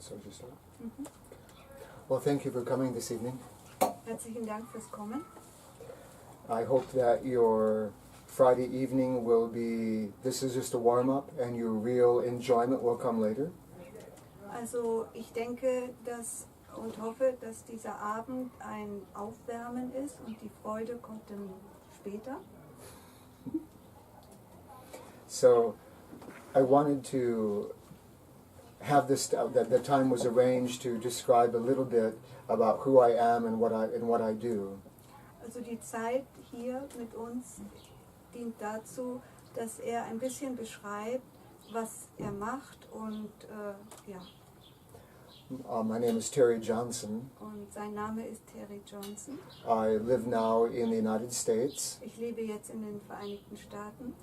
So just start. Mhm. Well, thank you for coming this evening. Herzlichen Dank fürs Kommen. I hope that your Friday evening will be, this is just a warm-up, and your real enjoyment will come later. Also ich denke und hoffe, dass dieser Abend ein Aufwärmen ist und die Freude kommt dann später. So I wanted to have this, that the time was arranged to describe a little bit about who I am and what I do. Also die Zeit hier mit uns dient dazu, dass er ein bisschen beschreibt, was er macht und ja. My name is Terry Johnson. Und sein Name ist Terry Johnson. I live now in the United States. Ich lebe jetzt in den Vereinigten Staaten.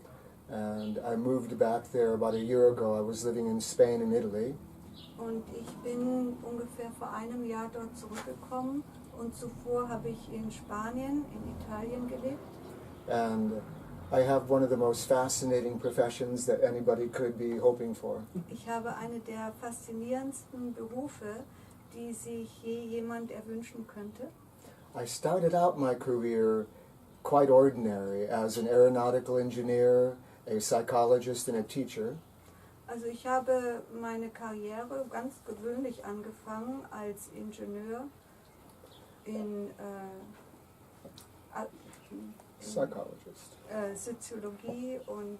And I moved back there about a year ago. I was living in Spain and Italy. Und ich bin ungefähr vor einem Jahr dort zurückgekommen und zuvor habe ich in Spanien, in Italien gelebt. And I have one of the most fascinating professions that anybody could be hoping for. Ich habe eine der faszinierendsten Berufe, die sich je jemand erwünschen könnte. I started out my career quite ordinary as an aeronautical engineer, a psychologist and a teacher. Also ich habe meine Karriere ganz gewöhnlich angefangen als Ingenieur in Psychologist. Soziologie und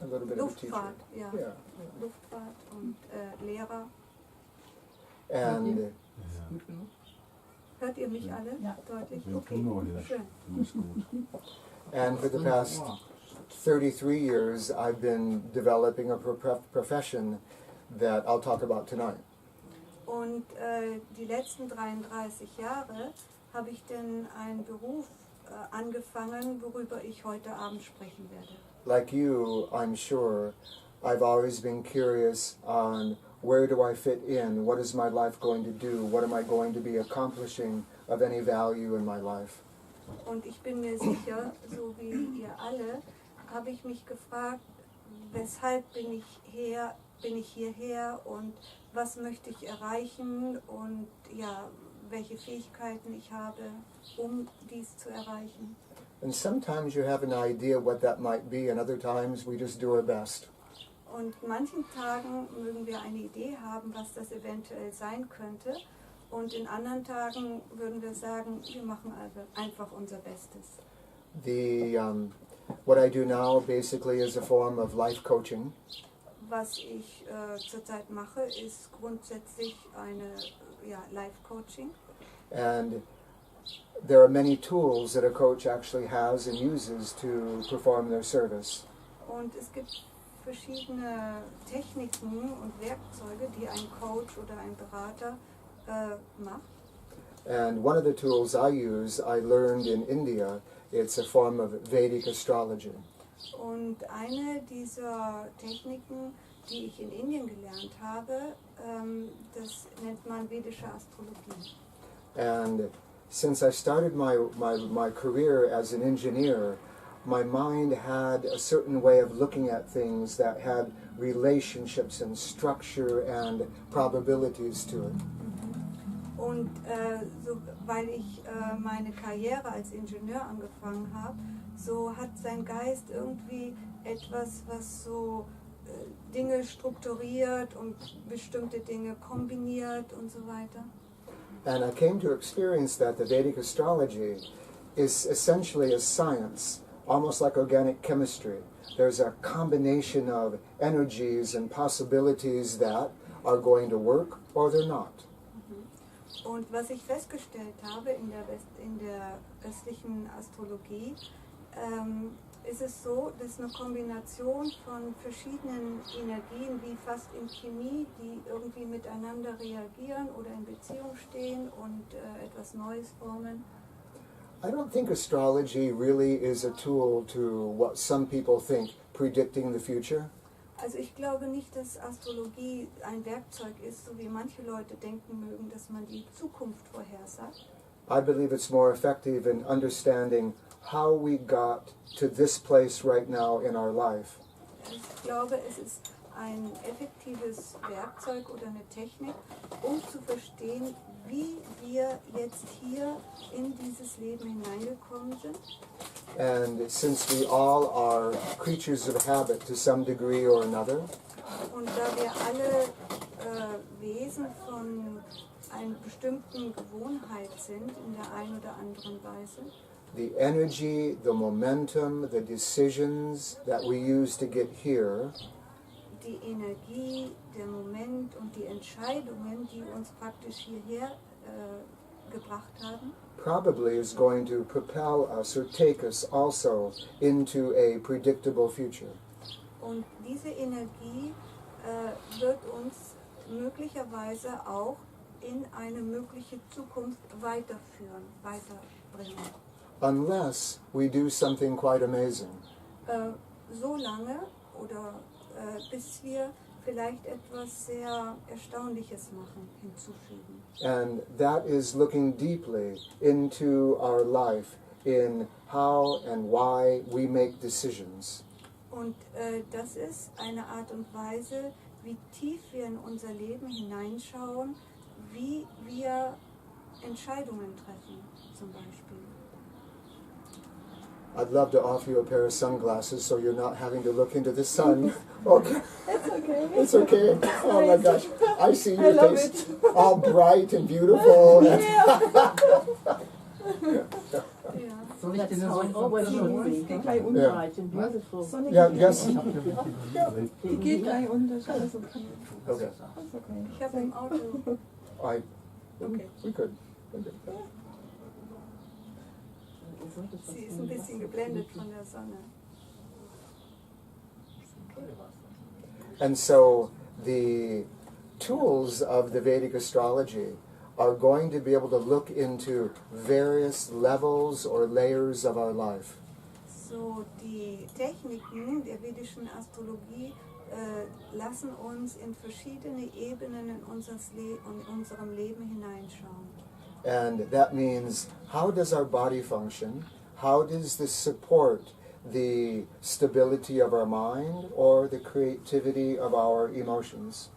A little bit Luftfahrt, of a teacher. ja, Yeah. Luftfahrt und Lehrer. And Hört ihr mich alle deutlich? Ja, Okay, schön. Du bist gut. and for the past 33 years I've been developing a profession that I'll talk about tonight. Und die letzten 33 Jahre habe ich dann einen Beruf angefangen, worüber ich heute Abend sprechen werde. Like you, I'm sure, I've always been curious on where do I fit in, what is my life going to do, what am I going to be accomplishing of any value in my life. Und ich bin mir sicher, so wie ihr alle, habe ich mich gefragt, weshalb bin ich hierher und was möchte ich erreichen und ja, welche Fähigkeiten ich habe, um dies zu erreichen. And sometimes you have an idea what that might be, and other times we just do our best. Und manchen Tagen mögen wir eine Idee haben, was das eventuell sein könnte. Und in anderen Tagen würden wir sagen, wir machen einfach unser Bestes. What I do now basically is a form of life coaching. Was ich zurzeit mache, ist grundsätzlich eine Life-Coaching. And there are many tools that a coach actually has and uses to perform their service. Und es gibt verschiedene Techniken und Werkzeuge, die ein Coach oder ein Berater macht. And one of the tools I use, I learned in India. It's a form of Vedic astrology. Und eine dieser Techniken, die ich in Indien gelernt habe, das nennt man vedische Astrologie. And since I started my career as an engineer, my mind had a certain way of looking at things that had relationships and structure and probabilities to it. Und weil ich meine Karriere als Ingenieur angefangen habe, so hat sein Geist irgendwie etwas, was so Dinge strukturiert und bestimmte Dinge kombiniert und so weiter. And I came to experience that the Vedic astrology is essentially a science, almost like organic chemistry. There's a combination of energies and possibilities that are going to work or they're not. Und was ich festgestellt habe in der östlichen Astrologie, ist es so, dass eine Kombination von verschiedenen Energien, wie fast in Chemie, die irgendwie miteinander reagieren oder in Beziehung stehen und etwas Neues formen. I don't think astrology really is a tool to what some people think, predicting the future. Also ich glaube nicht, dass Astrologie ein Werkzeug ist, so wie manche Leute denken mögen, dass man die Zukunft vorhersagt. I believe it's more effective in understanding how we got to this place right now in our life. Ich glaube, es ist ein effektives Werkzeug oder eine Technik, um zu verstehen, wie wir jetzt hier in dieses Leben hineingekommen sind. And since we all are creatures of habit to some degree or another, Und da wir alle Wesen von einer bestimmten Gewohnheit sind, in der einen oder anderen Weise, the energy, the momentum, the decisions that we use to get here die Energie, der Moment und die Entscheidungen, die uns praktisch hierher gebracht haben, probably is going to propel us or take us also into a predictable future. und diese Energie wird uns möglicherweise auch in eine mögliche Zukunft weiterbringen. Unless we do something quite amazing. So lange oder bis wir vielleicht etwas sehr Erstaunliches machen, hinzufügen. And that is looking deeply into our life in how and why we make decisions. Und das ist eine Art und Weise, wie tief wir in unser Leben hineinschauen, wie wir Entscheidungen treffen, zum Beispiel. I'd love to offer you a pair of sunglasses so you're not having to look into the sun. Okay. It's okay. It's okay. Oh my gosh. I see I your love face all bright and beautiful. And Ja. Soll ich That's dir how so I always should be. Gleich unbreit and beautiful. yeah, yes. Die geht gleich unter. Alles okay. Okay. That's okay. Ich habe im Auto. I. Okay. We could. Okay. Sie ist ein bisschen geblendet von der Sonne. And so the tools of the Vedic astrology are going to be able to look into various levels or layers of our life. So, die Techniken der vedischen Astrologie lassen uns in verschiedene Ebenen in unserem Leben hineinschauen. And that means, how does our body function? How does this support the stability of our mind or the creativity of our emotions?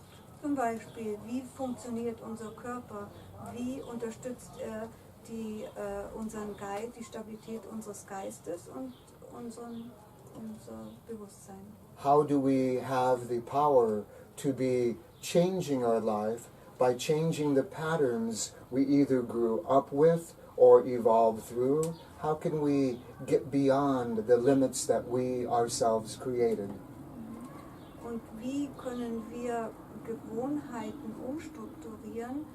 Zum Beispiel, wie funktioniert unser Körper? Wie unterstützt er unseren Geist, die Stabilität unseres Geistes und unser Bewusstsein? How do we have the power to be changing our life by changing the patterns we either grew up with or evolved through? How can we get beyond the limits that we ourselves created? Und wie können wir Gewohnheiten umstrukturieren,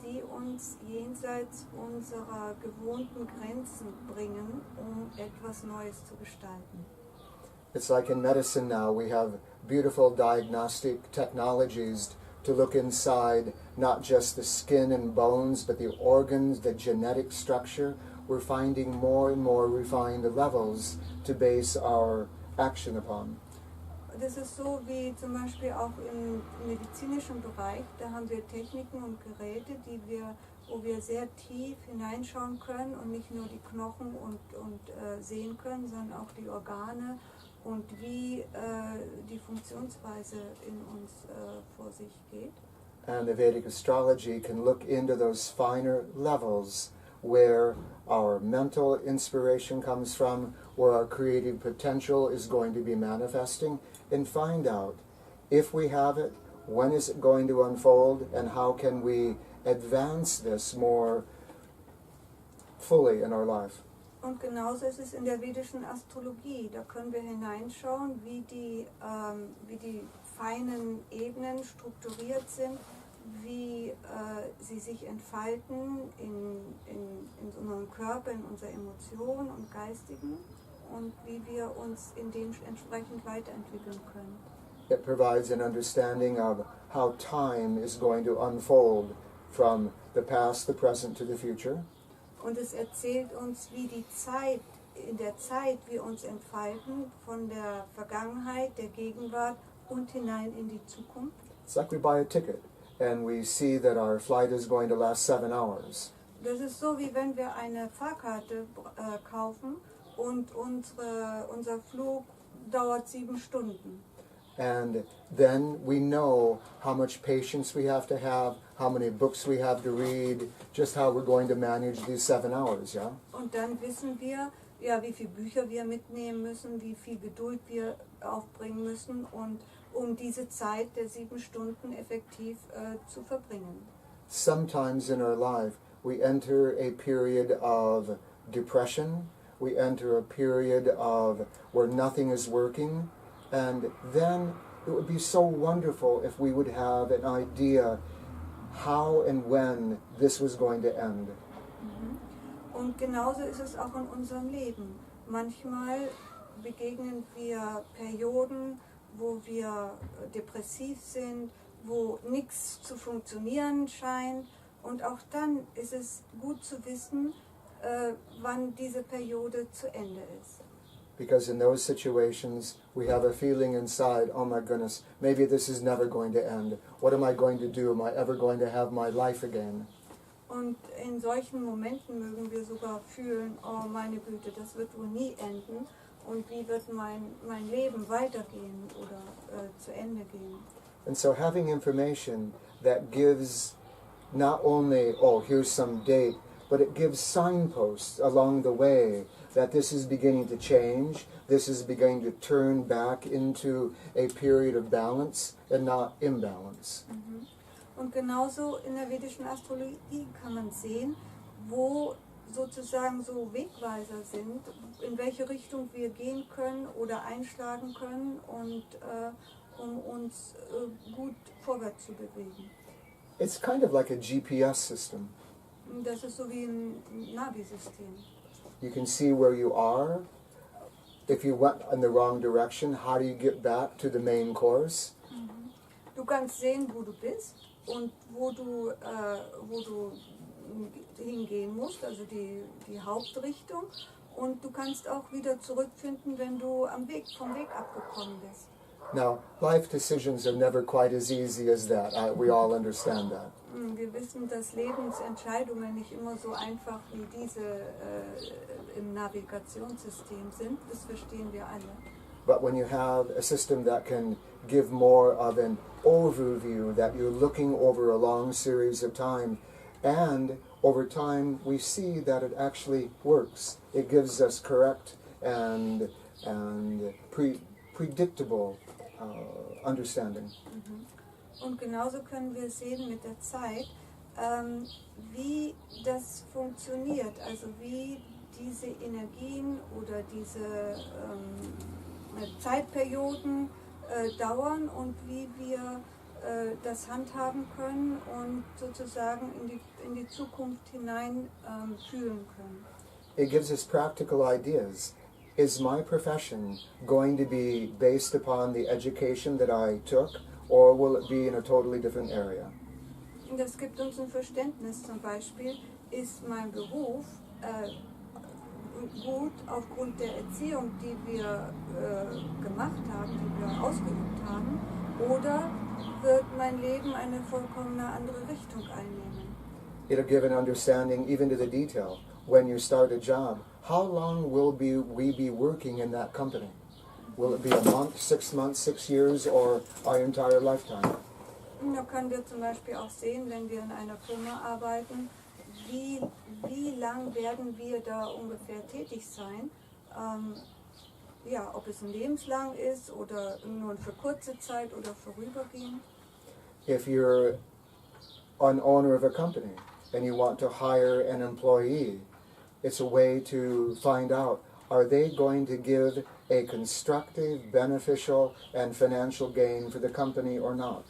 die uns jenseits unserer gewohnten Grenzen bringen, um etwas Neues zu gestalten? It's like in medicine now, we have beautiful diagnostic technologies to look inside not just the skin and bones, but the organs, the genetic structure. We're finding more and more refined levels to base our action upon. Das ist so wie zum Beispiel auch im medizinischen Bereich. Da haben wir Techniken und Geräte, wo wir sehr tief hineinschauen können und nicht nur die Knochen und sehen können, sondern auch die Organe und wie die Funktionsweise in uns vor sich geht. And the Vedic astrology can look into those finer levels where our mental inspiration comes from, where our creative potential is going to be manifesting, and find out if we have it, when is it going to unfold, and how can we advance this more fully in our life. Und genauso ist es in der vedischen Astrologie. Da können wir hineinschauen, wie die feinen Ebenen strukturiert sind, wie sie sich entfalten in unserem Körper, in unserer Emotion und Geistigen und wie wir uns in dem entsprechend weiterentwickeln können. It provides an understanding of how time is going to unfold from the past, the present to the future. Und es erzählt uns, wie in der Zeit wir uns entfalten, von der Vergangenheit, der Gegenwart und hinein in die Zukunft. It's like we buy a ticket and we see that our flight is going to last 7 hours. Das ist so, wie wenn wir eine Fahrkarte kaufen und unser Flug dauert 7 Stunden. And then we know how much patience we have to have, how many books we have to read, just how we're going to manage these 7 hours, yeah? Und dann wissen wir, ja, wie viele Bücher wir mitnehmen müssen, wie viel Geduld wir aufbringen müssen, und um diese Zeit der 7 Stunden effektiv zu verbringen. Sometimes in our life we enter a period of depression, we enter a period of where nothing is working, and then it would be so wonderful if we would have an idea how and when this was going to end. Und genauso ist es auch in unserem Leben. Manchmal begegnen wir Perioden, wo wir depressiv sind, wo nichts zu funktionieren scheint, und auch dann ist es gut zu wissen, wann diese Periode zu Ende ist. Because in those situations we have a feeling inside, oh my goodness, maybe this is never going to end. What am I going to do? Am I ever going to have my life again? Und in solchen Momenten mögen wir sogar fühlen, oh meine Güte, das wird wohl nie enden, und wie wird mein Leben weitergehen oder zu Ende gehen. And so having information that gives not only, oh, here's some date, but it gives signposts along the way that this is beginning to change, this is beginning to turn back into a period of balance and not imbalance. Und genauso in der vedischen Astrologie kann man sehen, wo sozusagen so Wegweiser sind, in welche Richtung wir gehen können oder einschlagen können, und um uns gut vorwärts zu bewegen. It's kind of like a GPS system. Das ist so wie ein Navi-System. You can see where you are. If you went in the wrong direction, how do you get back to the main course? Du kannst sehen, wo du bist und wo du hingehen musst, also die Hauptrichtung. Und du kannst auch wieder zurückfinden, wenn du vom Weg abgekommen bist. Now, life decisions are never quite as easy as that. We all understand that. Wir wissen, dass Lebensentscheidungen nicht immer so einfach wie diese im Navigationssystem sind. Das verstehen wir alle. But when you have a system that can give more of an overview, that you're looking over a long series of time, and over time we see that it actually works. It gives us correct and predictable understanding. Und genauso können wir sehen mit der Zeit, wie das funktioniert, also wie diese Energien oder diese Zeitperioden dauern und wie wir das handhaben können und sozusagen in die Zukunft hinein fühlen können. It gives us practical ideas. Is my profession going to be based upon the education that I took, or will it be in a totally different area? Das gibt uns ein Verständnis, zum Beispiel, ist mein Beruf gut aufgrund der Erziehung, die wir gemacht haben, die wir ausgeübt haben, oder wird mein Leben eine vollkommen andere Richtung einnehmen? It'll give an understanding even to the detail. When you start a job, how long will we be working in that company? Will it be a month, 6 months, 6 years, or our entire lifetime? Da können wir zum Beispiel auch sehen, wenn wir in einer Firma arbeiten, wie lang werden wir da ungefähr tätig sein. Ob es ein lebenslang ist oder nur für kurze Zeit oder vorübergehend. If you're an owner of a company and you want to hire an employee, it's a way to find out, are they going to give a constructive, beneficial and financial gain for the company or not?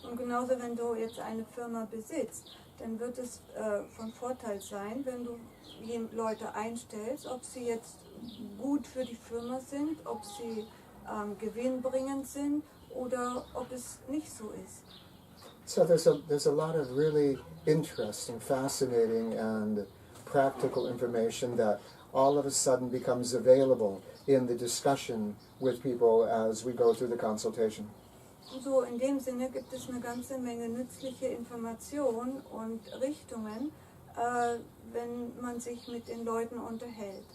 Und genauso, wenn du jetzt eine Firma besitzt, dann wird es von Vorteil sein, wenn du Leute einstellst, ob sie jetzt gut für die Firma sind, ob sie gewinnbringend sind oder ob es nicht so ist. So there's a lot of really interesting, fascinating and practical information that all of a sudden becomes available in the discussion with people as we go through the consultation. So, in dem Sinne gibt es eine ganze Menge nützliche Informationen und Richtungen, wenn man sich mit den Leuten unterhält.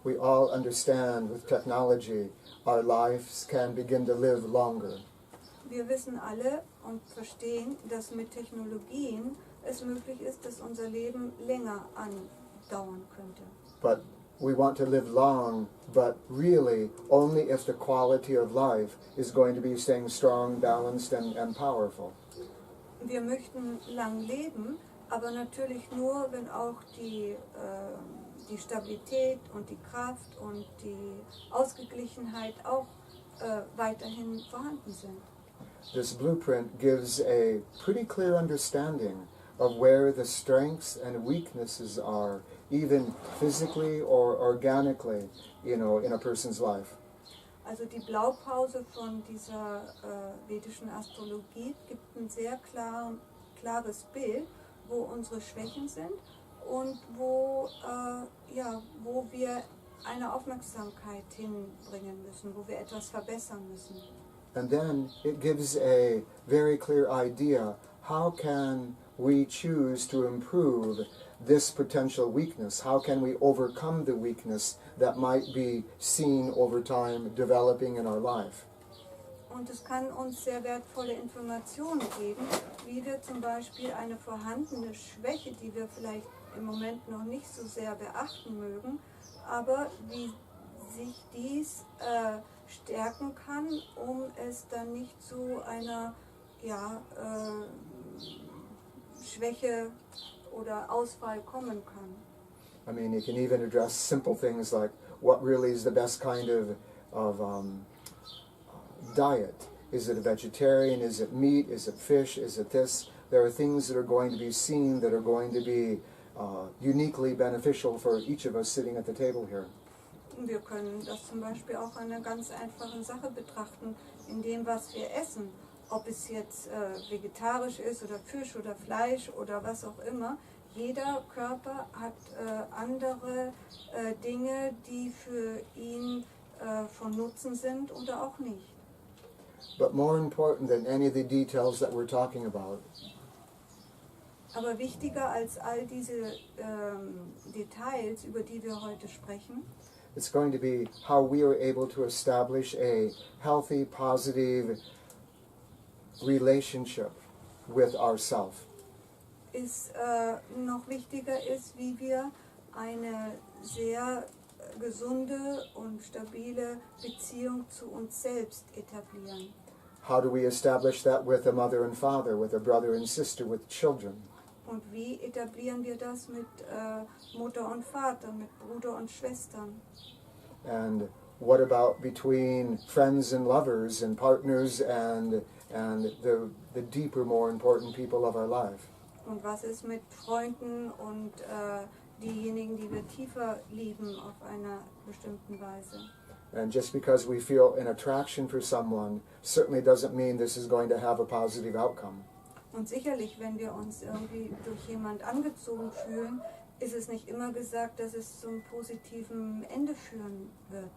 we all understand with technology, our lives can begin to live longer. Wir wissen alle und verstehen, dass mit Technologien es möglich ist, dass unser Leben länger andauern könnte. But we want to live long, but really only if the quality of life is going to be staying strong, balanced, and powerful. Wir möchten lang leben, aber natürlich nur, wenn auch die Stabilität und die Kraft und die Ausgeglichenheit auch weiterhin vorhanden sind. This blueprint gives a pretty clear understanding of where the strengths and weaknesses are, even physically or organically, in a person's life. Also die Blaupause von dieser vedischen Astrologie gibt ein sehr klares Bild, wo unsere Schwächen sind und wo wir eine Aufmerksamkeit hinbringen müssen, wo wir etwas verbessern müssen. And then it gives a very clear idea, how can we choose to improve this potential weakness? How can we overcome the weakness that might be seen over time developing in our life? Und es kann uns sehr wertvolle Informationen geben, wie wir zum Beispiel eine vorhandene Schwäche, die wir vielleicht im Moment noch nicht so sehr beachten mögen, aber wie sich dies stärken kann, um es dann nicht zu einer Schwäche oder Ausfall kommen kann. I mean, you can even address simple things like what really is the best kind of diet. Is it a vegetarian? Is it meat? Is it fish? Is it this? There are things that are going to be seen that are going to be uniquely beneficial for each of us sitting at the table here. Wir können das zum Beispiel auch an einer ganz einfachen Sache betrachten, in dem, was wir essen. Ob es jetzt vegetarisch ist oder Fisch oder Fleisch oder was auch immer. Jeder Körper hat andere Dinge, die für ihn von Nutzen sind oder auch nicht. But more important than any of the details that we're talking about Aber wichtiger als all diese Details, über die wir heute sprechen, it's going to be how we are able to establish a healthy, positive relationship with ourself. ist noch wichtiger ist, wie wir eine sehr gesunde und stabile Beziehung zu uns selbst etablieren. How do we establish that with a mother and father, with a brother and sister, with children? Und wie etablieren wir das mit Mutter und Vater, mit Bruder und Schwestern? And what about between friends and lovers and partners and the deeper, more important people of our life? Und was ist mit Freunden und diejenigen, die wir tiefer lieben auf einer bestimmten Weise? And just because we feel an attraction for someone certainly doesn't mean this is going to have a positive outcome. Und sicherlich, wenn wir uns irgendwie durch jemand angezogen fühlen, ist es nicht immer gesagt, dass es zum positiven Ende führen wird.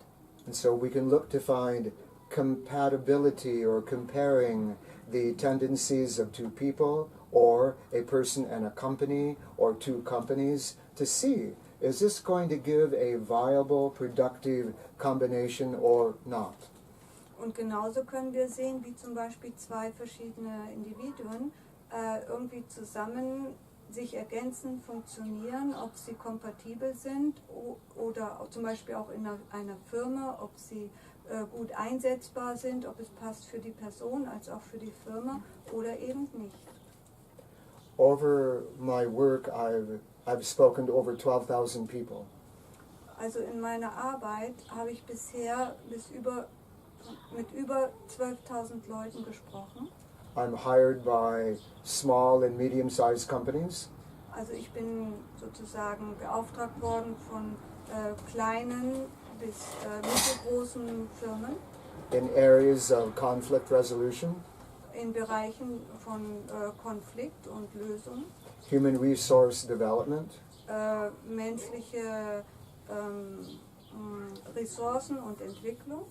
And so we can look to find compatibility or comparing the tendencies of two people or a person and a company or two companies to see, is this going to give a viable, productive combination or not? Und genauso können wir sehen, wie zum Beispiel zwei verschiedene Individuen irgendwie zusammen sich ergänzen, funktionieren, ob sie kompatibel sind oder zum Beispiel auch in einer Firma, ob sie gut einsetzbar sind, ob es passt für die Person als auch für die Firma oder eben nicht. Over my work, I've spoken to over 12,000 people. Also in meiner Arbeit habe ich bisher mit über 12.000 Leuten gesprochen. I'm hired by small and medium-sized companies. Also ich bin sozusagen beauftragt worden von kleinen bis mittelgroßen Firmen. In areas of conflict resolution, In Bereichen von Konflikt und Lösung, human resource development, menschliche Ressourcen und Entwicklung,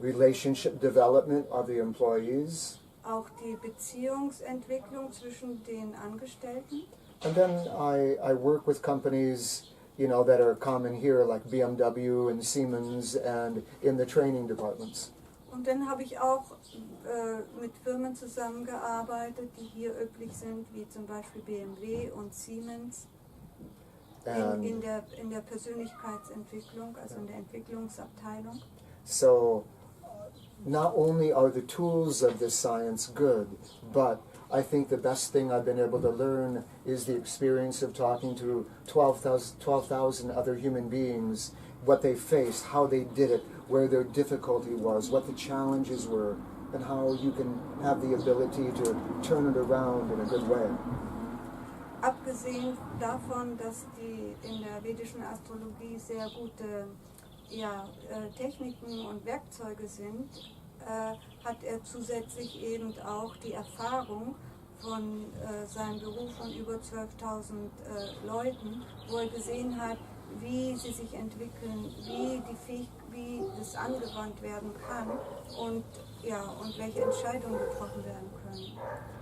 relationship development of the employees, auch die Beziehungsentwicklung zwischen den Angestellten. and then I work with companies that are common here, like BMW and Siemens and in the training departments. Und dann habe ich auch mit Firmen zusammengearbeitet, die hier üblich sind, wie zum Beispiel BMW und Siemens in der Persönlichkeitsentwicklung, also in der Entwicklungsabteilung. So not only are the tools of this science good, but I think the best thing I've been able to learn is the experience of talking to 12,000 other human beings, what they faced, how they did it, where their difficulty was, what the challenges were, and how you can have the ability to turn it around in a good way. Abgesehen davon, dass die in der vedischen Astrologie sehr gute Techniken und Werkzeuge sind, hat er zusätzlich eben auch die Erfahrung von seinem Beruf von über 12.000 Leuten, wo er gesehen hat, wie sie sich entwickeln, wie das angewandt werden kann und welche Entscheidungen getroffen werden können.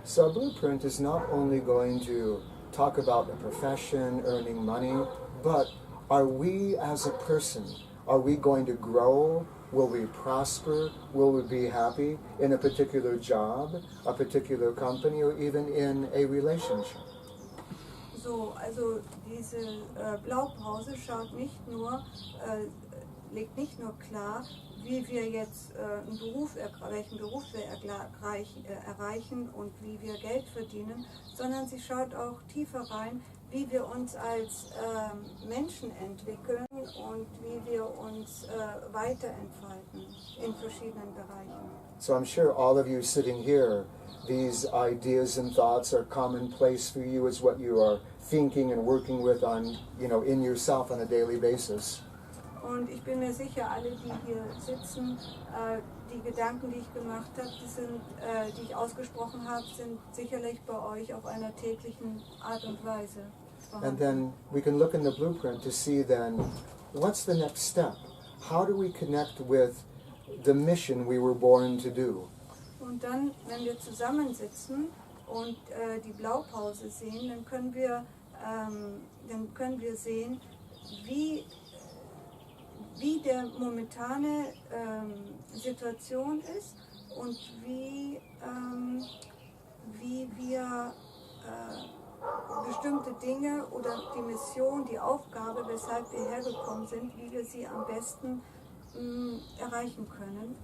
So a blueprint is not only going to talk about the profession, earning money, but are we as a person, are we going to grow? Will we prosper? Will we be happy in a particular job, a particular company, or even in a relationship? So, also diese Blaupause legt nicht nur klar, wie wir jetzt welchen Beruf wir erreichen und wie wir Geld verdienen, sondern sie schaut auch tiefer rein, wie wir uns als Menschen entwickeln und wie wir uns weiterentfalten in verschiedenen Bereichen. So I'm sure all of you sitting here, these ideas and thoughts are commonplace for you as what you are thinking and working with on, in yourself on a daily basis. Und ich bin mir sicher, alle, die hier sitzen, die Gedanken, die ich gemacht habe, die ich ausgesprochen habe, sind sicherlich bei euch auf einer täglichen Art und Weise vorhanden. And then we can look in the blueprint to see then, what's the next step? How do we connect with the mission we were born to do? Und dann, wenn wir zusammensitzen und die Blaupause sehen, dann können wir sehen, wie der momentane Situation ist und wie wir bestimmte Dinge oder die Mission, die Aufgabe, weshalb wir hergekommen sind, wie wir sie am besten erreichen können.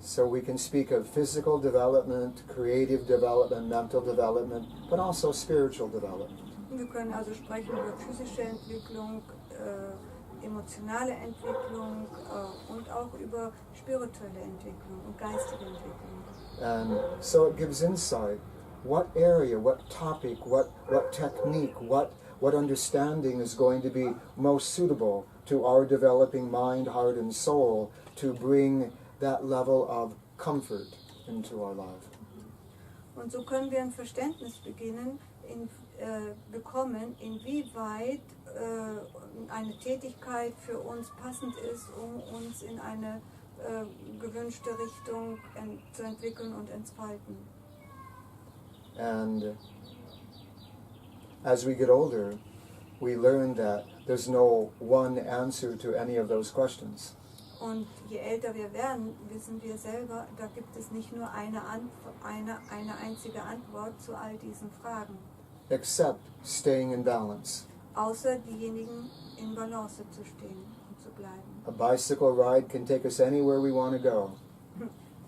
So we can speak of physical development, creative development, mental development, but also spiritual development. Wir können also sprechen über physische Entwicklung, emotionale Entwicklung und auch über spirituelle Entwicklung und geistige Entwicklung. And so it gives insight. What area, what topic, what technique, what understanding is going to be most suitable to our developing mind, heart, and soul to bring that level of comfort into our life. Und so können wir ein Verständnis bekommen, inwieweit eine Tätigkeit für uns passend ist, um uns in eine gewünschte Richtung zu entwickeln und entfalten. And as we get older, we learn that there's no one answer to any of those questions. Und je älter wir werden, wissen wir selber, da gibt es nicht nur eine einzige Antwort zu all diesen Fragen. Except staying in balance. Außer diejenigen in Balance zu stehen und zu bleiben. A bicycle ride can take us anywhere we want to go.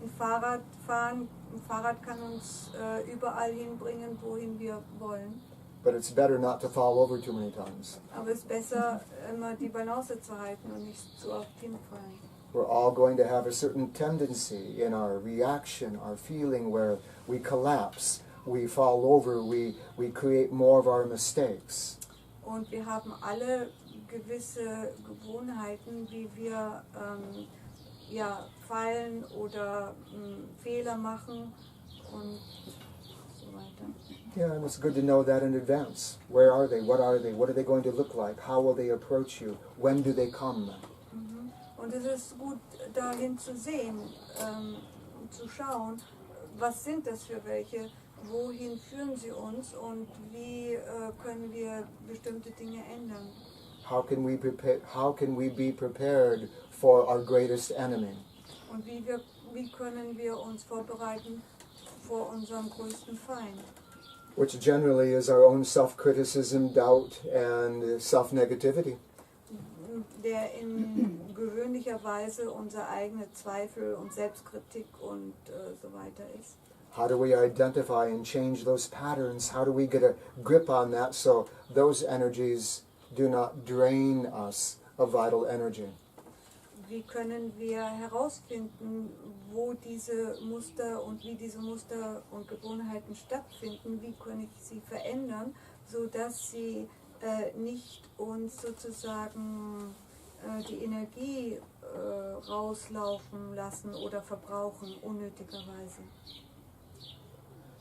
Ein Fahrrad kann uns überall hinbringen, wohin wir wollen. But it's better not to fall over too many times. Aber es ist besser, immer die Balance zu halten und nicht zu oft hinfallen. We're all going to have a certain tendency in our reaction, our feeling, where we collapse, we fall over, we create more of our mistakes. Und wir haben alle gewisse Gewohnheiten, wie wir fallen oder Fehler machen und so weiter. Yeah, and it's good to know that in advance. Where are they? What are they? What are they going to look like? How will they approach you? When do they come? Und es ist gut, dahin zu sehen, zu schauen, was sind das für welche, wohin führen sie uns und wie können wir bestimmte Dinge ändern. how can we be prepared for our greatest enemy? Und wie können wir uns vorbereiten vor unserem größten Feind? Which generally is our own self-criticism, doubt, and self-negativity. Der in gewöhnlicher Weise unser eigene Zweifel und Selbstkritik und so weiter ist. How do we identify and change those patterns? How do we get a grip on that so those energies do not drain us of vital energy? Wie können wir herausfinden, wo diese Muster und wie diese Muster und Gewohnheiten stattfinden? Wie kann ich sie verändern, sodass sie nicht uns sozusagen die Energie rauslaufen lassen oder verbrauchen unnötigerweise?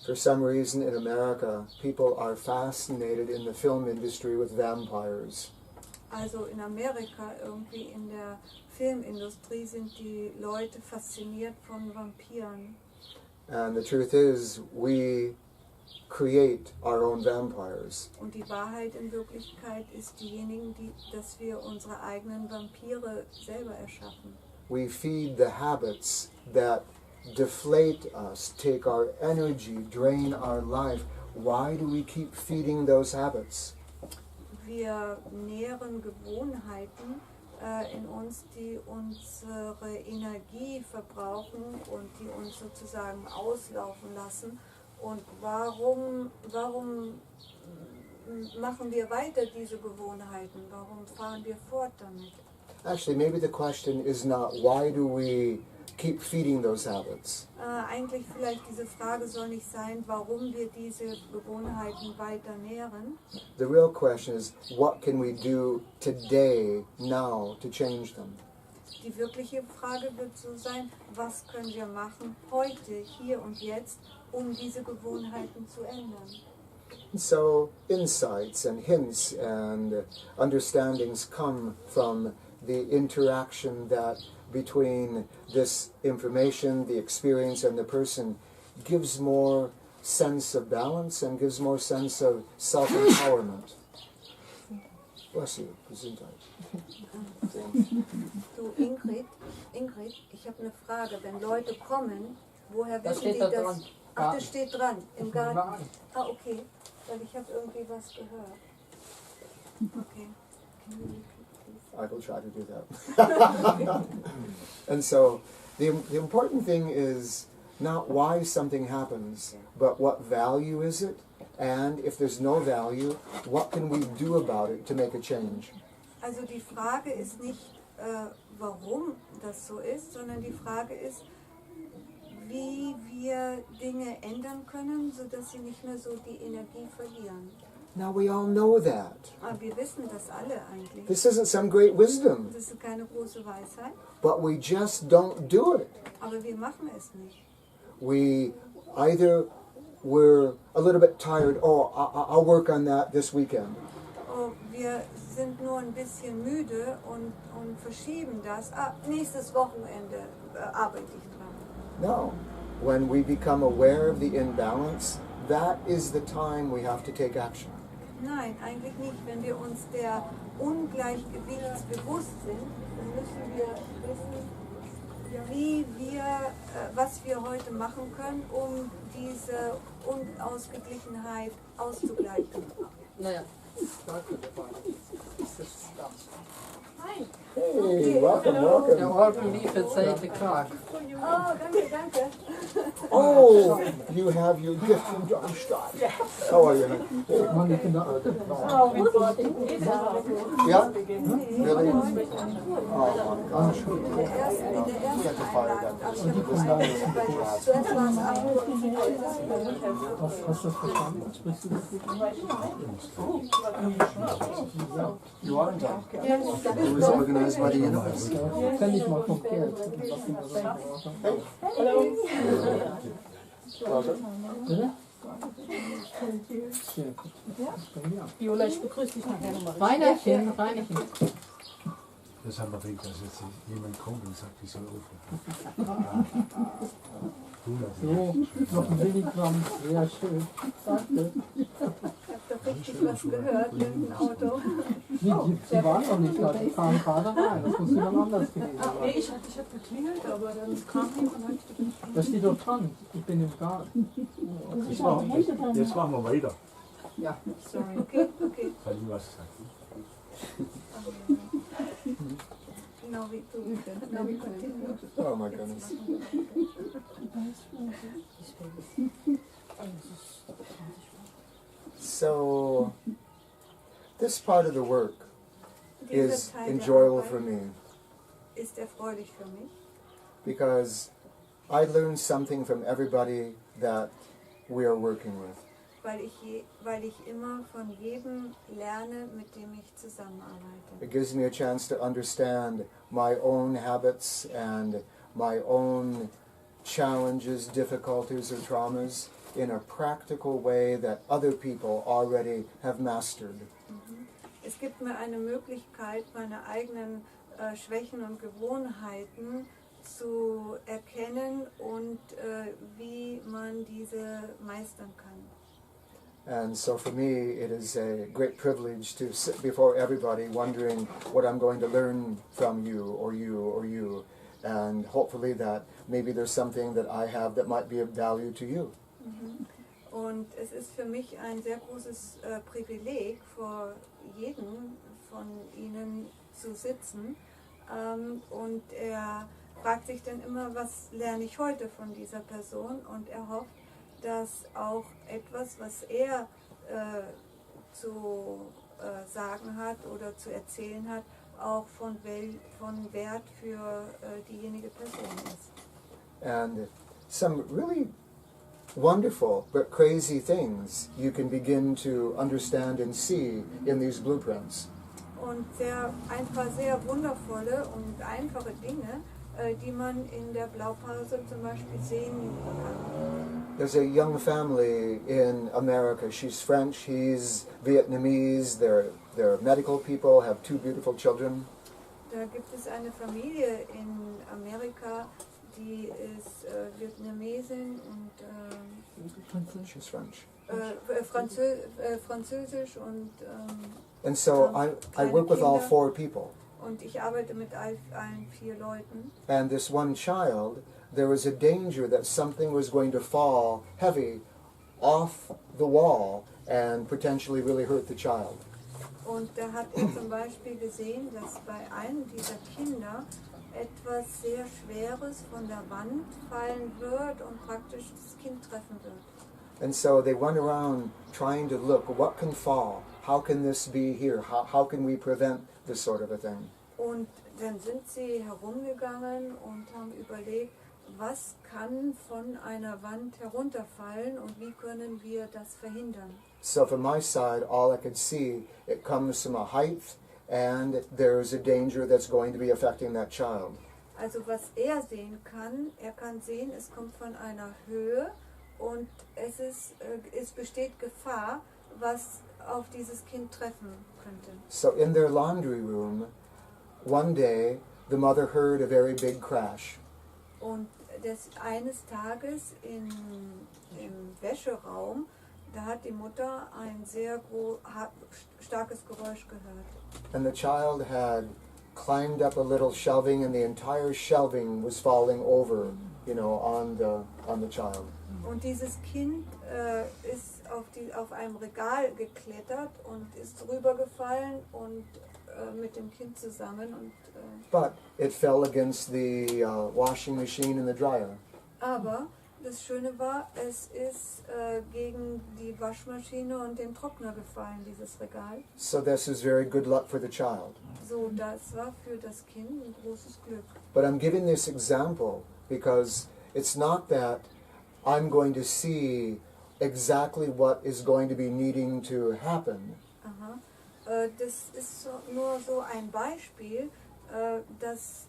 For some reason in America, people are fascinated in the film industry with vampires. Also in Amerika, irgendwie in der Filmindustrie sind die Leute fasziniert von Vampiren. And the truth is, we create our own vampires. Und die Wahrheit in Wirklichkeit ist diejenigen, dass wir unsere eigenen Vampire selber erschaffen. We feed the habits that deflate us, take our energy, drain our life. Why do we keep feeding those habits? Wir nähren Gewohnheiten in uns, die unsere Energie verbrauchen und die uns sozusagen auslaufen lassen. Und warum machen wir weiter diese Gewohnheiten? Warum fahren wir fort damit? Actually, maybe the question is not why do we keep feeding those habits? Eigentlich vielleicht diese Frage soll nicht sein, warum wir diese Gewohnheiten weiter nähren. The real question is what can we do today, now, to change them? Die wirkliche Frage wird so sein, was können wir machen heute, hier und jetzt, um diese Gewohnheiten zu ändern. And so insights and hints and understandings come from the interaction that between this information, the experience, and the person gives more sense of balance and gives more sense of self-empowerment. Bless you, Gesundheit. Du Ingrid, ich habe eine Frage. Wenn Leute kommen, woher wissen steht die da das? dran. Ach, das steht dran, im Garten. Garten. Ah, okay, weil ich habe irgendwie was gehört. Okay. I will try to do that. And so the important thing is not why something happens, but what value is it? And if there's no value, what can we do about it to make a change? Also die Frage ist nicht, warum das so ist, sondern die Frage ist, wie wir Dinge ändern können, sodass sie nicht mehr so die Energie verlieren. Now we all know that. Aber wir wissen das alle eigentlich. This isn't some great wisdom, Das ist keine große Weisheit, but we just don't do it. aber wir machen es nicht. We either we're a little bit tired, oh, I'll work on that this weekend. Oh, wir sind nur ein bisschen müde und verschieben das. Nächstes Wochenende arbeite ich dran. No. When we become aware of the imbalance, that is the time we have to take action. Nein, eigentlich nicht. Wenn wir uns der Ungleichgewichts bewusst sind, dann müssen wir wissen, was wir heute machen können, um diese Unausgeglichenheit auszugleichen. Naja, Hey, welcome, der welcome. Orden liefert seine Krag. Oh, danke. Oh, you have your gift from Darmstadt. How are you? Yeah? Really? Oh, my gosh. In der ersten Einladung. Zuerst war es Hast du das verstanden? Sprichst du das You are in town. It was organized by the universe. Kenn ich mal vom Geld. Bitte? Viola, ich begrüße dich nachher nochmal. Reinerchen. Das haben wir wegen, dass jetzt jemand kommt und sagt, ich soll aufhören. So, noch ein Milligramm. Sehr schön. Danke. Ich habe richtig was gehört mit dem Auto. Sie waren noch nicht da, die kamen gerade rein. Das muss jemand anders gewesen Nee, sein. ich hab geklingelt, aber dann kam jemand und hat mich Da steht doch dran, ich bin im Garten. Jetzt machen wir weiter. Ja. sorry. Okay, okay. Kann ich was sagen? Now we continue. Oh my goodness. So, this part of the work Dieser is Teil der enjoyable Arbeit for me ist erfreulich für mich, because I learn something from everybody that we are working with. weil ich immer von jedem lerne, mit dem ich zusammenarbeite. It gives me a chance to understand my own habits and my own challenges, difficulties, or traumas in a practical way that other people already have mastered. Es gibt mir eine Möglichkeit, meine eigenen Schwächen und Gewohnheiten zu erkennen und wie man diese meistern kann. And so for me, it is a great privilege to sit before everybody wondering what I'm going to learn from you or you or you. And hopefully that maybe there's something that I have that might be of value to you. Und es ist für mich ein sehr großes Privileg, vor jedem von Ihnen zu sitzen. Und er fragt sich dann immer, was lerne ich heute von dieser Person? Und er hofft, dass auch etwas, was er zu sagen hat oder zu erzählen hat, auch von Wert für diejenige Person ist. And some really wonderful but crazy things you can begin to understand and see in these blueprints. Und ein paar sehr wundervolle und einfache Dinge, die man in der Blaupause zum Beispiel sehen kann. There's a young family in America. She's French, he's Vietnamese. They're medical people, have two beautiful children. Da gibt es eine Familie in Amerika, die ist Vietnamesin und She's French. Französisch und And so I work with all four people. und ich arbeite mit allen 4 Leuten. And this one child, there was a danger that something was going to fall heavy off the wall and potentially really hurt the child. Und da hat er zum Beispiel gesehen, dass bei einem dieser Kinder etwas sehr Schweres von der Wand fallen wird und praktisch das Kind treffen wird. And so they went around trying to look, what can fall? How can this be here? How can we prevent this sort of a thing? Und dann sind sie herumgegangen und haben überlegt, was kann von einer Wand herunterfallen und wie können wir das verhindern? So from my side, all I could see, it comes from a height and there's a danger that's going to be affecting that child. Also was er sehen kann, er kann sehen, es kommt von einer Höhe und es besteht Gefahr, was auf dieses Kind treffen könnte. So in their laundry room, one day, the mother heard a very big crash. Und eines Tages im Wäscheraum, da hat die Mutter ein sehr starkes Geräusch gehört. And the child had climbed up a little shelving and the entire shelving was falling over, on the child. Und dieses Kind ist auf einem Regal geklettert und ist rübergefallen und mit dem Kind zusammen. But it fell against the washing machine and the dryer. Aber das Schöne war, es ist gegen die Waschmaschine und den Trockner gefallen, dieses Regal. So this is very good luck for the child. So, das war für das Kind ein großes Glück. But I'm giving this example because it's not that I'm going to see exactly what is going to be needing to happen. Aha. Das ist nur so ein Beispiel, dass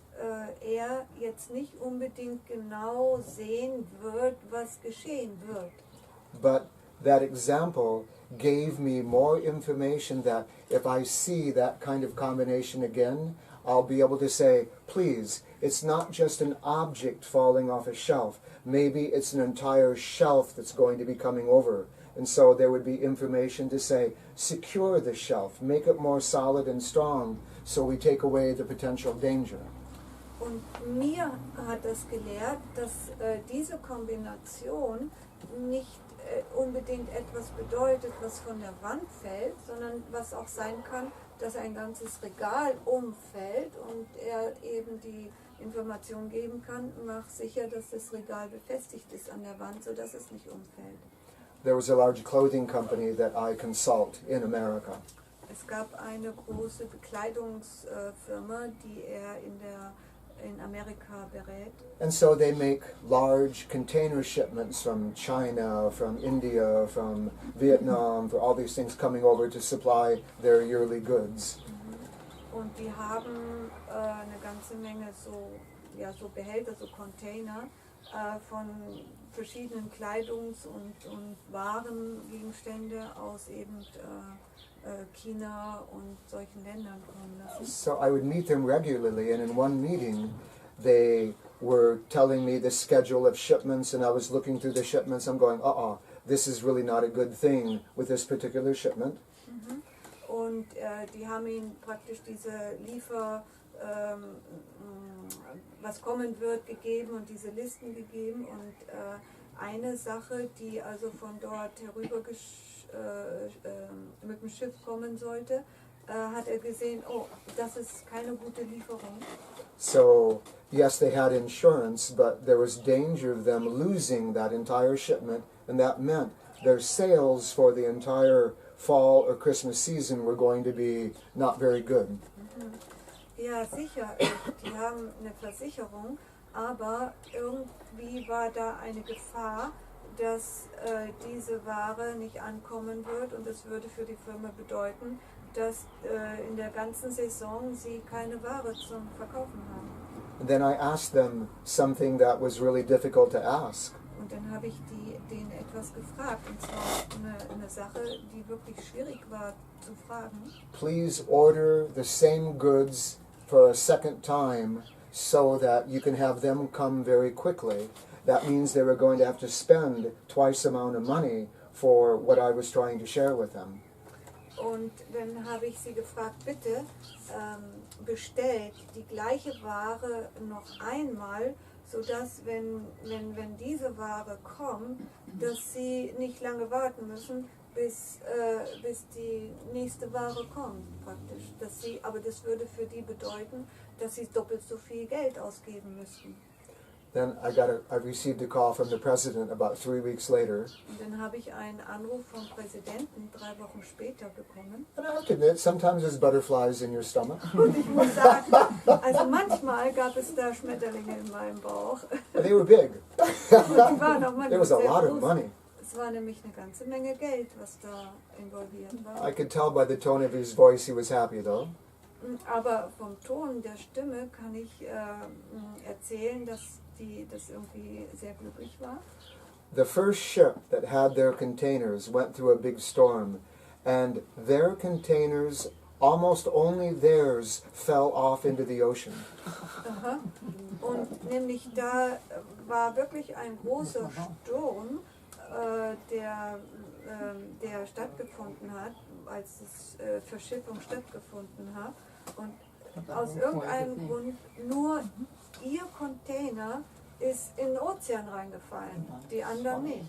er jetzt nicht unbedingt genau sehen wird, was geschehen wird. But that example gave me more information that if I see that kind of combination again, I'll be able to say, please, it's not just an object falling off a shelf. Maybe it's an entire shelf that's going to be coming over. And so there would be information to say, secure the shelf, make it more solid and strong, so we take away the potential danger. Und mir hat das gelehrt, dass diese Kombination nicht unbedingt etwas bedeutet, was von der Wand fällt, sondern was auch sein kann, dass ein ganzes Regal umfällt und er eben die Information geben kann, mach sicher, dass das Regal befestigt ist an der Wand, sodass es nicht umfällt. There was a large clothing company that I consult in America. Es gab eine große Bekleidungsfirma, die er in Amerika berät. And so they make large container shipments from China, from India, from Vietnam, for all these things coming over to supply their yearly goods. Und die haben eine ganze Menge so Behälter, so Container von verschiedenen Kleidungs- und Warengegenstände aus eben China und solchen Ländern kommen lassen. So I would meet them regularly, and in one meeting they were telling me the schedule of shipments, and I was looking through the shipments. I'm going, this is really not a good thing with this particular shipment. Und die haben ihm praktisch diese was kommen wird, gegeben und diese Listen gegeben. Und eine Sache, die also von dort herüber mit dem Schiff kommen sollte, hat er gesehen, das ist keine gute Lieferung. So, yes, they had insurance, but there was danger of them losing that entire shipment, and that meant their sales for the entire fall or Christmas season were going to be not very good. Ja, sicher, die haben eine Versicherung, aber irgendwie war da eine Gefahr, dass diese Ware nicht ankommen wird, und das würde für die Firma bedeuten, dass in der ganzen Saison sie keine Ware zum Verkaufen haben. And then I asked them something that was really difficult to ask. Und dann habe ich denen etwas gefragt, und zwar eine Sache, die wirklich schwierig war zu fragen. Please order the same goods for a second time so that you can have them come very quickly. That means they were going to have to spend twice the amount of money for what I was trying to share with them. Und dann habe ich sie gefragt, bitte bestellt die gleiche Ware noch einmal, sodass wenn diese Ware kommt, dass sie nicht lange warten müssen, bis die nächste Ware kommt praktisch. Aber das würde für die bedeuten, dass sie doppelt so viel Geld ausgeben müssten. Then I received a call from the president about 3 weeks later. Und dann habe ich einen Anruf vom Präsidenten 3 Wochen später bekommen. And I have to admit, sometimes there's butterflies in your stomach. Und ich muss sagen, also manchmal gab es da Schmetterlinge in meinem Bauch. And they were big. Und die waren auch manchmal There was a sehr lot of groß. money. Es war nämlich eine ganze Menge Geld, was da involviert war. I could tell by the tone of his voice he was happy though. Aber vom Ton der Stimme kann ich erzählen, dass das irgendwie sehr glücklich war. The first ship that had their containers went through a big storm, and their containers, almost only theirs, fell off into the ocean. Aha. Und nämlich da war wirklich ein großer Sturm, der stattgefunden hat, als die Verschiffung stattgefunden hat. Und aus irgendeinem Grund nur ihr Container ist in den Ozean reingefallen, die anderen nicht.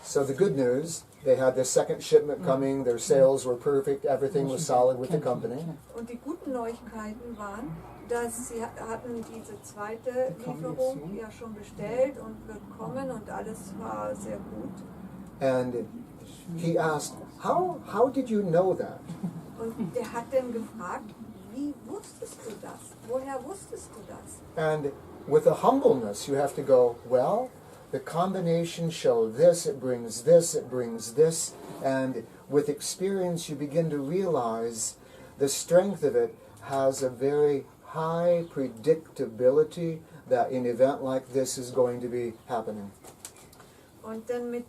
So the good news, they had their second shipment coming, their sales were perfect, everything was solid with the company. Und die guten Neuigkeiten waren, dass sie hatten diese zweite Lieferung ja schon bestellt und wird kommen und alles war sehr gut. And he asked, how did you know that? Und der hat dann gefragt, wie wusstest du das? Woher wusstest du das? And with a humbleness, you have to go, well, the combination show this, it brings this, it brings this. And with experience, you begin to realize the strength of it has a very high predictability that an event like this is going to be happening. Und dann mit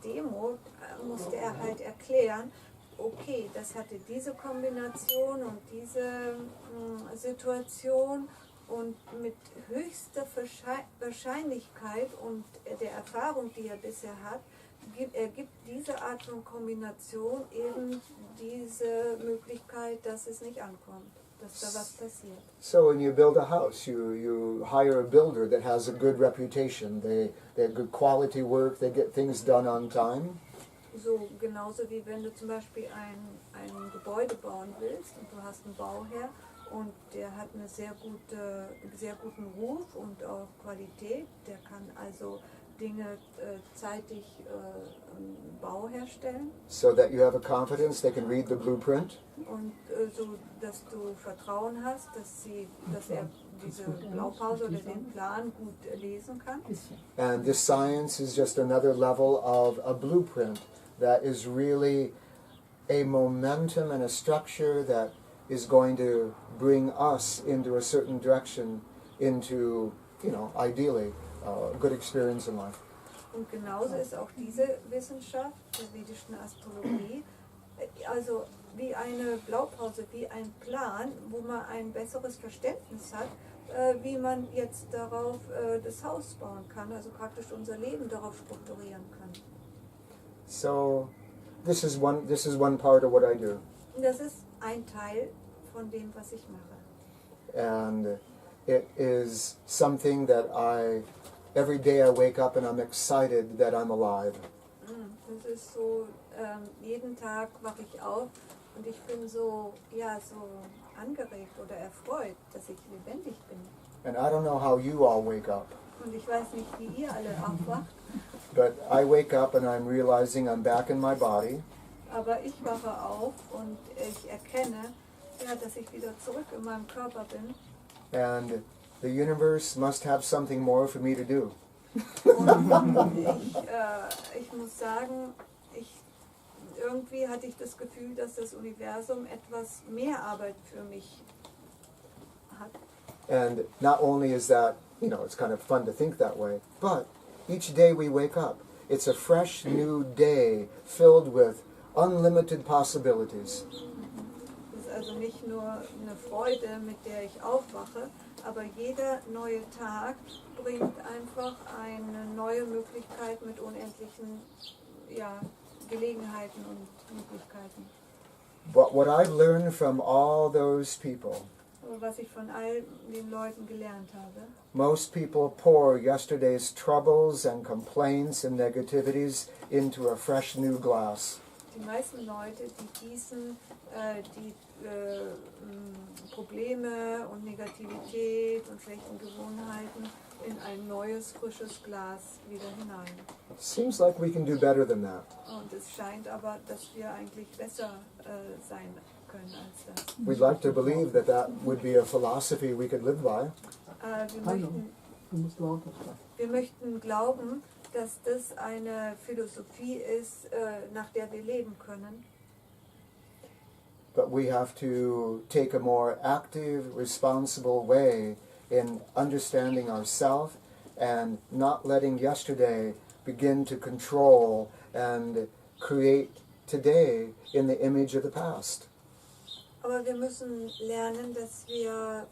Demut musste er halt erklären, okay, das hatte diese Kombination und diese Situation und mit höchster Wahrscheinlichkeit und der Erfahrung, die er bisher hat, ergibt diese Art von Kombination eben diese Möglichkeit, dass es nicht ankommt, dass da was passiert. So when you build a house, you hire a builder that has a good reputation. They have good quality work, they get things done on time. So genauso wie wenn du zum Beispiel ein Gebäude bauen willst und du hast einen Bauherr und der hat einen sehr guten Ruf und auch Qualität, der kann also Dinge zeitig im Bau herstellen. So that you have a confidence, they can read the blueprint. Und so, dass du Vertrauen hast, dass er diese Blaupause oder den Plan gut lesen kann. And this science is just another level of a blueprint that is really a momentum and a structure that is going to bring us into a certain direction, into, ideally, a good experience in life. Und genauso ist auch diese Wissenschaft der vedischen Astrologie, also wie eine Blaupause, wie ein Plan, wo man ein besseres Verständnis hat, wie man jetzt darauf das Haus bauen kann, also praktisch unser Leben darauf strukturieren kann. So this is one part of what I do. Und das ist ein Teil von dem, was ich mache. And it is something that every day I wake up and I'm excited that I'm alive. Das ist so, jeden Tag wache ich auf und ich bin so angeregt oder erfreut, dass ich lebendig bin. And I don't know how you all wake up, Und ich weiß nicht, wie ihr alle aufwacht, but I wake up and I'm realizing I'm back in my body. aber ich wache auf und ich erkenne, dass ich wieder zurück in meinem Körper bin. And the universe must have something more for me to do. Und ich muss sagen, irgendwie hatte ich das Gefühl, dass das Universum etwas mehr Arbeit für mich hat. And not only is that, it's kind of fun to think that way, but each day we wake up, it's a fresh new day filled with unlimited possibilities. Das ist also nicht nur eine Freude, mit der ich aufwache, aber jeder neue Tag bringt einfach eine neue Möglichkeit mit unendlichen Gelegenheiten und Möglichkeiten. But what I've learned from all those people, Aber was ich von all den Leuten gelernt habe, most people pour yesterday's troubles and complaints and negativities into a fresh new glass. die meisten Leute, die gießen die Probleme und Negativität und schlechten Gewohnheiten in ein neues, frisches Glas wieder hinein. Seems like we can do better than that. Und es scheint aber, dass wir eigentlich besser sein können als das. We'd like to believe that would be a philosophy we could live by. Wir möchten glauben, dass das eine Philosophie ist, nach der wir leben können. But we have to take a more active, responsible way in understanding ourselves and not letting yesterday begin to control and create today in the image of the past. Aber wir müssen lernen, dass wir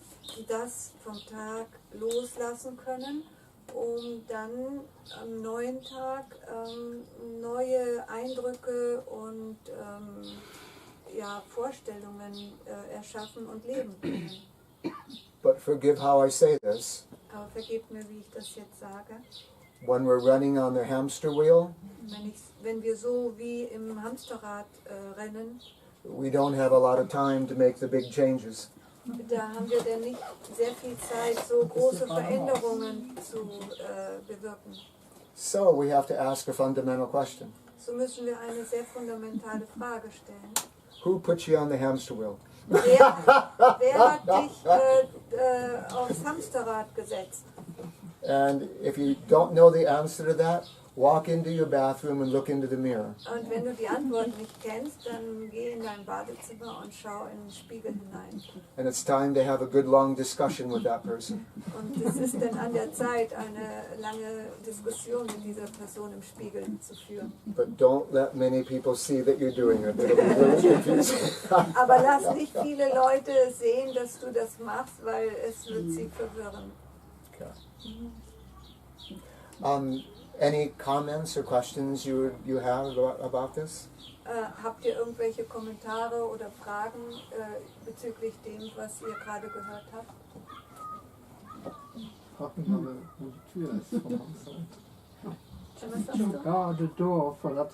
das vom Tag loslassen können, um dann am neuen Tag neue Eindrücke und Vorstellungen erschaffen und leben können. But forgive how I say this. Aber vergebt mir, wie ich das jetzt sage. When we're running on the hamster wheel, Wenn wir so wie im Hamsterrad rennen, we don't have a lot of time to make the big changes. da haben wir dann nicht sehr viel Zeit, so große Veränderungen zu bewirken. So we have to ask a fundamental question. So müssen wir eine sehr fundamentale Frage stellen. Who put you on the hamster wheel? Wer hat dich aufs Hamsterrad gesetzt? And if you don't know the answer to that, walk into your bathroom and look into the mirror. Und wenn du die Antwort nicht kennst, dann geh in dein Badezimmer und schau in den Spiegel hinein. And it's time to have a good long discussion with that person. Und es ist dann an der Zeit, eine lange Diskussion mit dieser Person im Spiegel zu führen. But don't let many people see that you're doing it. It'll be really confusing. Aber lass nicht viele Leute sehen, dass du das machst, weil es wird sie verwirren. Okay. Any comments or questions you have about this? Habt ihr irgendwelche Kommentare oder Fragen bezüglich dem, was ihr gerade gehört habt? Frag mich mal, wo die Tür ist vom Haus. Was sagst du? Ja, the door for that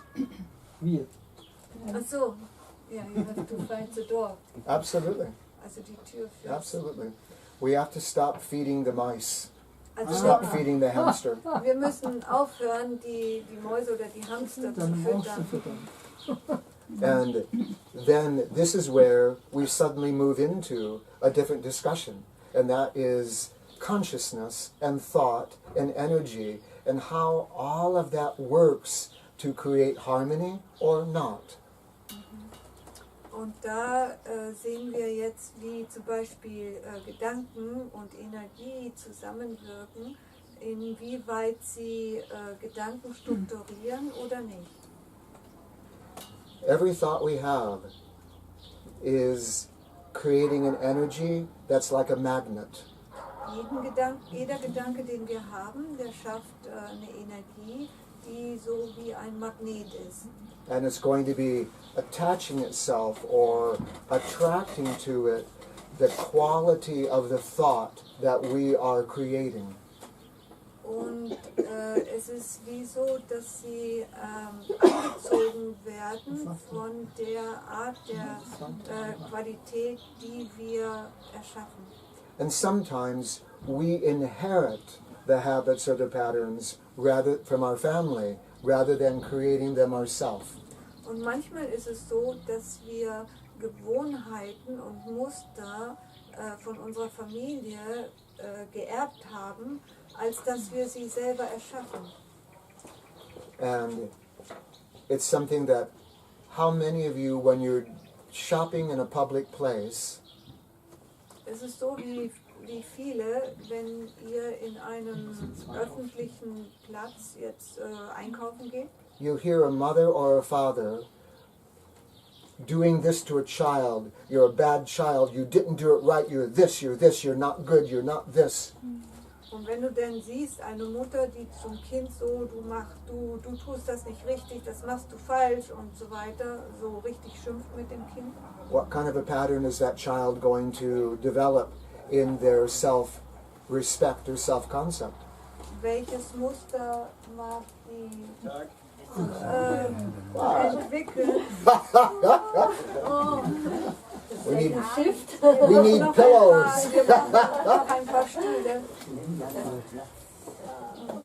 wheel. Ach so, ja, you have to find the door. Absolutely. Also die Tür für. Absolutely. We have to stop feeding the mice. Also Stop feeding the hamster. wir müssen aufhören, die Mäuse oder die Hamster zu Dann brauchst du füttern. füttern. And then this is where we suddenly move into a different discussion. And that is consciousness and thought and energy and how all of that works to create harmony or not. Und da sehen wir jetzt, wie zum Beispiel Gedanken und Energie zusammenwirken, inwieweit sie Gedanken strukturieren oder nicht. Every thought we have is creating an energy that's like a magnet. Jeder Gedanke, den wir haben, der schafft eine Energie, die so wie ein Magnet ist. And it's going to be attaching itself or attracting to it the quality of the thought that we are creating. Und es ist wie so, dass sie angezogen werden von der Art der Qualität, die wir erschaffen. And sometimes we inherit the habits or the patterns rather from our family rather than creating them ourselves. Und manchmal ist es so, dass wir Gewohnheiten und Muster von unserer Familie geerbt haben, als dass wir sie selber erschaffen. And it's something that, how many of you, when you're shopping in a public place, Es ist so, wie viele, wenn ihr in einem öffentlichen Platz jetzt einkaufen geht, you hear a mother or a father doing this to a child. You're a bad child. You didn't do it right. You're this, you're not good, you're not this. und wenn du dann siehst, eine Mutter, die zum Kind so, du tust das nicht richtig, das machst du falsch und so weiter, so richtig schimpft mit dem Kind, What kind of a pattern is that child going to develop in their self-respect or self-concept? welches Muster mag die entwickeln? We need pillows. Wir brauchen noch ein paar Stühle.